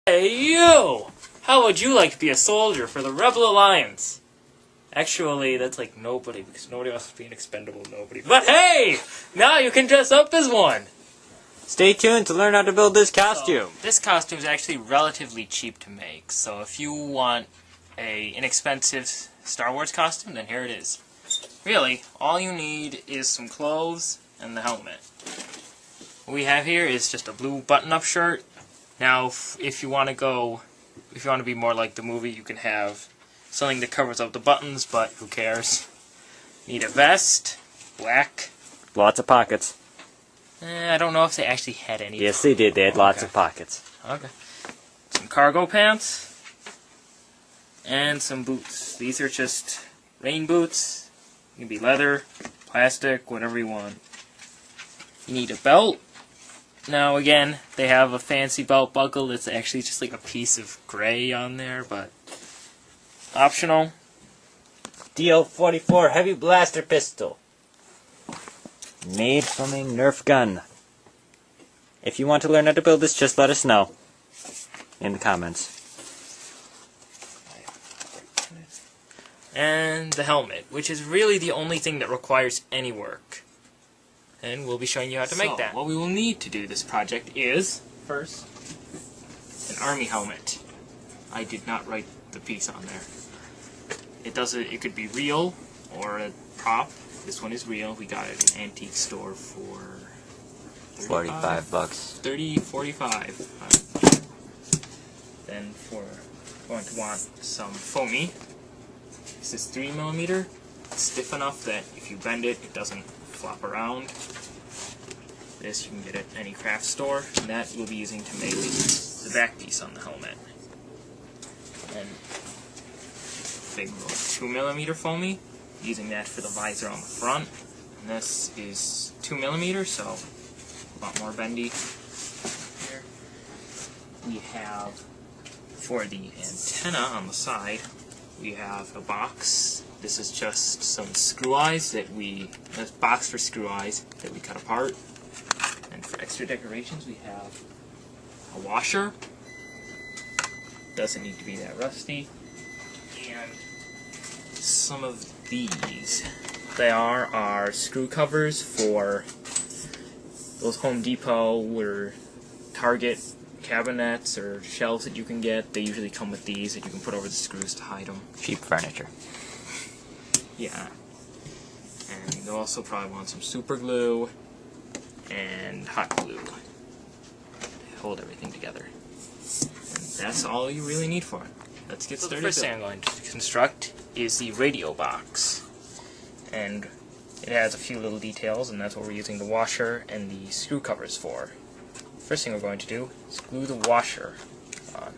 Hey you! How would you like to be a soldier for the Rebel Alliance? Actually, that's like nobody, because nobody wants to be an expendable nobody. But hey! Now you can dress up as one! Stay tuned to learn how to build this costume. So, this costume is actually relatively cheap to make, so if you want a inexpensive Star Wars costume, then here it is. Really, all you need is some clothes and the helmet. What we have here is just a blue button-up shirt. Now, if you want to be more like the movie, you can have something that covers up the buttons, but who cares? Need a vest, black. Lots of pockets. I don't know if they actually had any. Yes, they did. They had lots of pockets. Okay. Some cargo pants. And some boots. These are just rain boots. It can be leather, plastic, whatever you want. You need a belt. Now, again, they have a fancy belt buckle that's actually just like a piece of gray on there, but optional. DL-44 Heavy Blaster Pistol. Made from a Nerf gun. If you want to learn how to build this, just let us know in the comments. And the helmet, which is really the only thing that requires any work. And we'll be showing you how to make that. What we will need to do this project is, first, an army helmet. I did not write the piece on there. It could be real or a prop. This one is real. We got it at an antique store for 45 bucks. 45. Then we're going to want some foamy. This is 3mm. It's stiff enough that if you bend it, it doesn't flop around. This you can get at any craft store, and that we'll be using to make the back piece on the helmet. And big 2mm foamy, using that for the visor on the front. And this is 2mm, so a lot more bendy. Here we have, for the antenna on the side, we have a box. This is just some screw eyes a box for screw eyes that we cut apart. And for extra decorations, we have a washer. Doesn't need to be that rusty. And some of these. They are our screw covers for those Home Depot or Target cabinets or shelves that you can get. They usually come with these that you can put over the screws to hide them. Cheap furniture. Yeah. And you'll also probably want some super glue and hot glue to hold everything together. And that's all you really need for it. Let's get started. The first thing I'm going to construct is the radio box. And it has a few little details, and that's what we're using the washer and the screw covers for. First thing we're going to do is glue the washer on.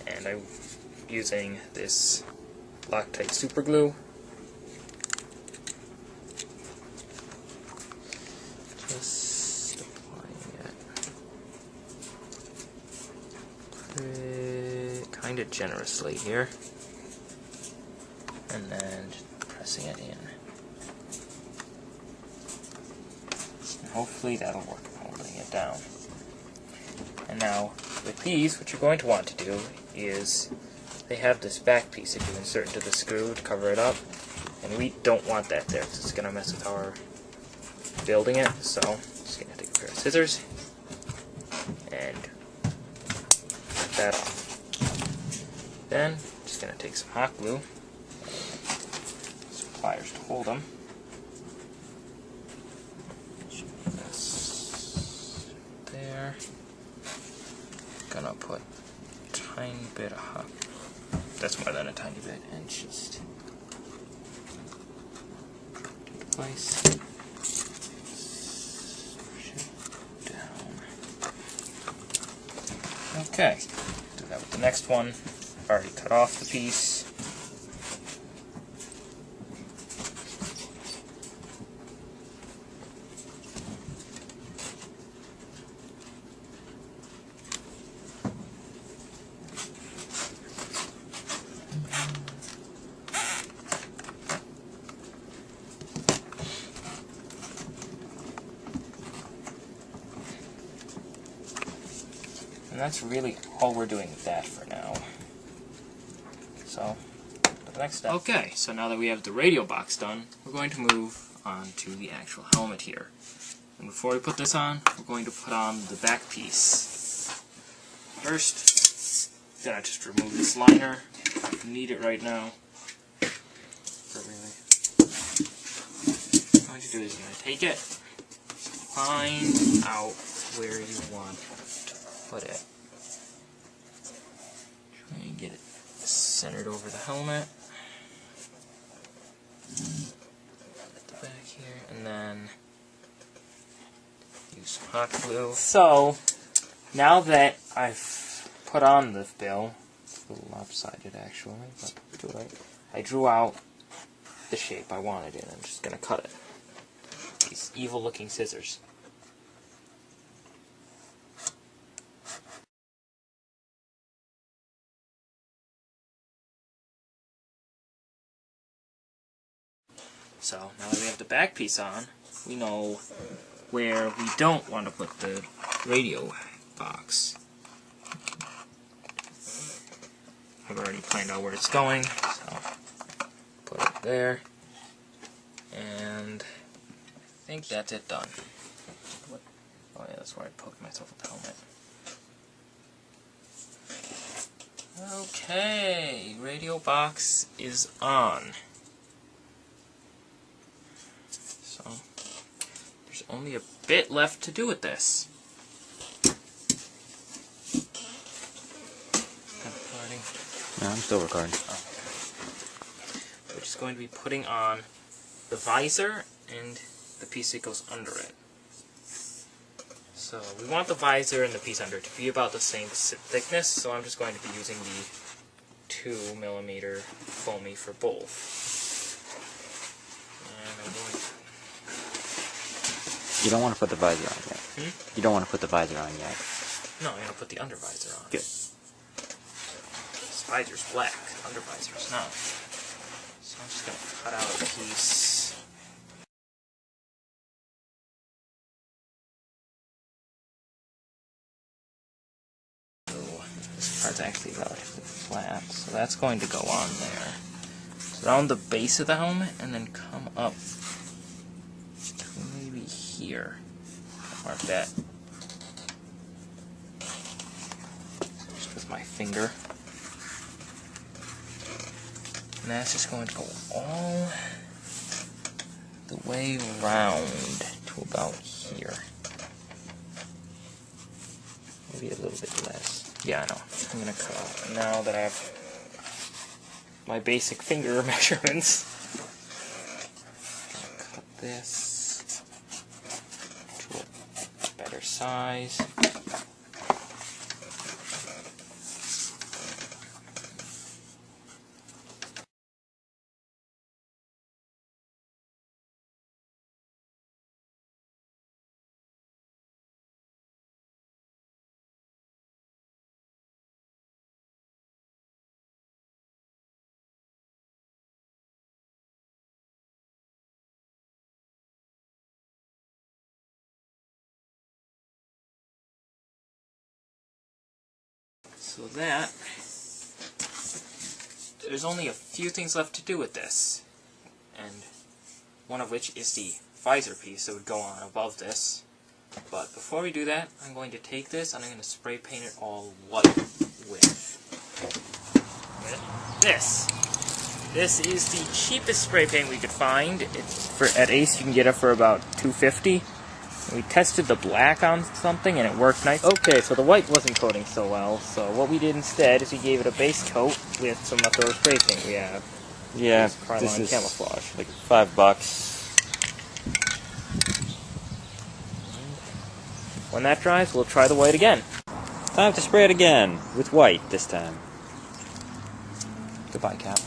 And I'm using this Loctite super glue. Just applying it kind of generously here, and then just pressing it in. And hopefully that'll work, holding it down. And now with these, what you're going to want to do is they have this back piece that you insert into the screw to cover it up, and we don't want that there because it's going to mess with our building it. So just going to take a pair of scissors and cut that off. Then just going to take some hot glue, some pliers to hold them. This there. Gonna put a tiny bit of hot. That's more than a tiny bit, and just take it place. Okay, do that with the next one. I've already cut off the piece. And that's really all we're doing with that for now. So, the next step. Okay, so now that we have the radio box done, we're going to move on to the actual helmet here. And before we put this on, we're going to put on the back piece. First, gotta just remove this liner. I need it right now. What I'm going to do is I'm going to take it, find out where you want to put it. Try and get it centered over the helmet. At the back here, and then use some hot glue. So, now that I've put on the bill, it's a little lopsided actually, but do it right. I drew out the shape I wanted it. I'm just going to cut it. These evil looking scissors. So, now that we have the back piece on, we know where we don't want to put the radio box. I've already planned out where it's going, so put it there. And I think that's it done. Oh yeah, that's where I poked myself with the helmet. Okay, radio box is on. So, there's only a bit left to do with this. No, I'm still recording. Oh. We're just going to be putting on the visor and the piece that goes under it. So we want the visor and the piece under it to be about the same thickness, so I'm just going to be using the 2mm foamy for both. And I'm going to... You don't want to put the visor on yet. Hmm? You don't want to put the visor on yet. No, I'm going to put the under visor on. Good. This visor's black, under visor's not. So I'm just going to cut out a piece. This part's actually relatively flat, so that's going to go on there. So around the base of the helmet, and then come up to maybe here. Mark that. Just with my finger. And that's just going to go all the way around to about here. Maybe a little bit less. Yeah, I know. I'm going to cut off. Now that I have my basic finger measurements, I'm going to cut this to a better size. So that, there's only a few things left to do with this, and one of which is the visor piece that would go on above this. But before we do that, I'm going to take this and I'm going to spray paint it all white with this. This is the cheapest spray paint we could find. At Ace you can get it for about $2.50. We tested the black on something and it worked nice. Okay, so the white wasn't coating so well, so what we did instead is we gave it a base coat with some leftover spray paint we have. Yeah, this is camouflage. Like $5. When that dries, we'll try the white again. Time to spray it again, with white this time. Goodbye, Cap.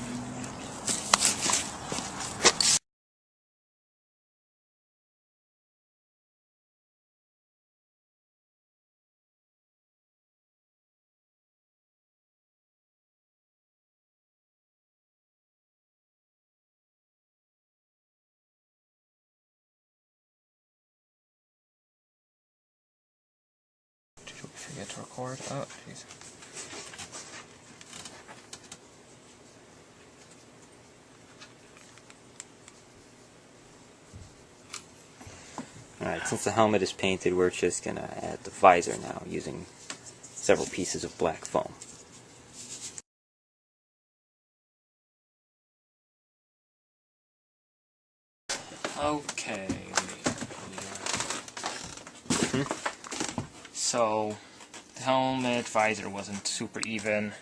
Forget to record. Oh, jeez. Alright, since the helmet is painted, we're just going to add the visor now using several pieces of black foam. Okay. So, the helmet visor wasn't super even.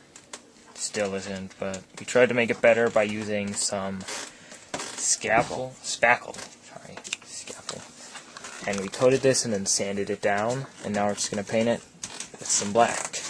Still isn't, but we tried to make it better by using some spackle, and we coated this and then sanded it down, and now we're just going to paint it with some black.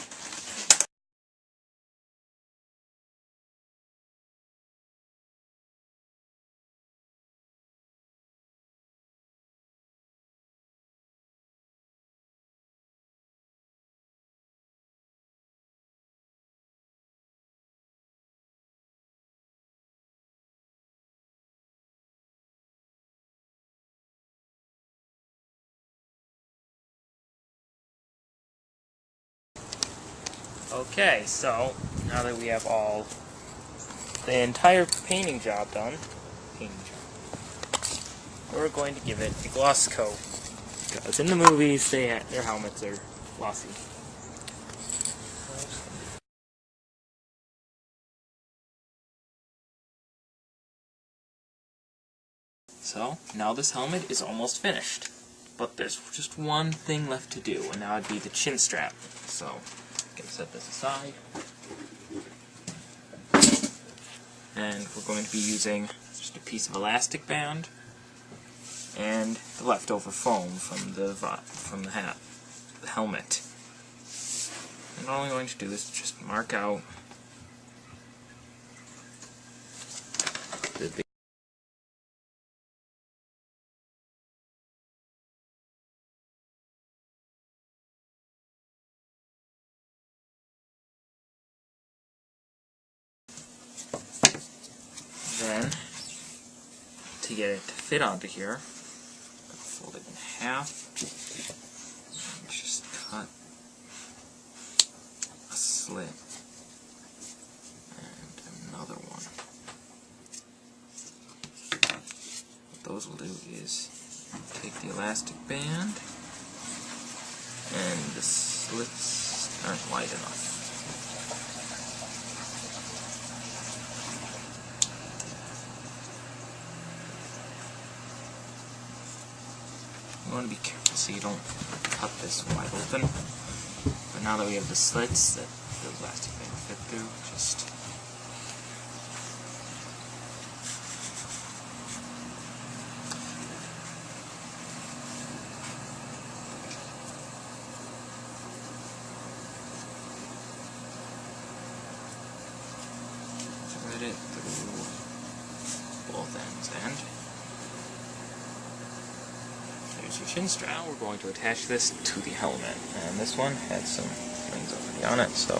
Okay, so now that we have the entire painting job done, we're going to give it a gloss coat. Because in the movies, their helmets are glossy. So, now this helmet is almost finished. But there's just one thing left to do, and that would be the chin strap. So, I'm going to set this aside. And we're going to be using just a piece of elastic band and the leftover foam from the helmet. And all I'm going to do is just mark out the Then, to get it to fit onto here, I'm going to fold it in half and just cut a slit and another one. What those will do is take the elastic band, and the slits aren't wide enough. You want to be careful so you don't cut this wide open. But now that we have the slits that the elastic band will fit through, just thread it through both ends, and there's your chin strap. We're going to attach this to the helmet, and this one had some rings already on it, so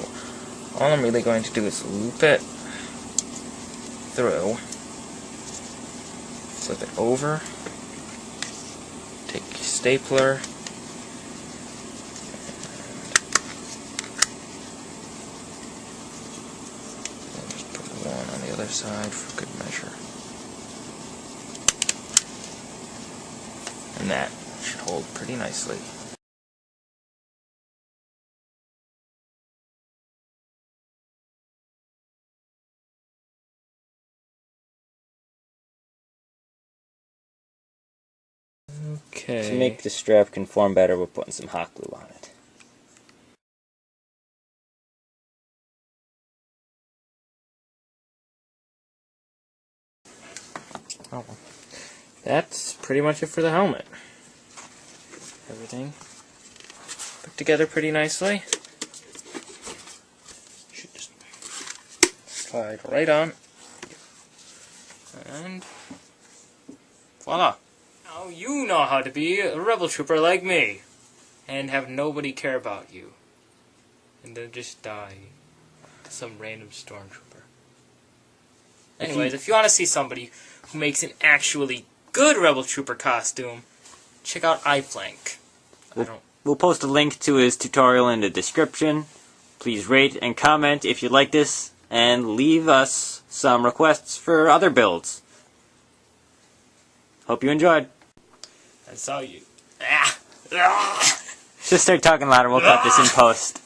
all I'm really going to do is loop it through, flip it over, take a stapler, and just put one on the other side for good measure. And that should hold pretty nicely. Okay. To make the strap conform better, we're putting some hot glue on it. Oh, that's pretty much it for the helmet. Everything put together pretty nicely. Should just slide right on. And voila. Now you know how to be a rebel trooper like me. And have nobody care about you. And then just die to some random stormtrooper. Anyways, if you want to see somebody who makes an actually good rebel trooper costume, check out iPlank. We'll post a link to his tutorial in the description. Please rate and comment if you like this, and leave us some requests for other builds. Hope you enjoyed. That's all you. Just start talking louder, we'll cut this in post.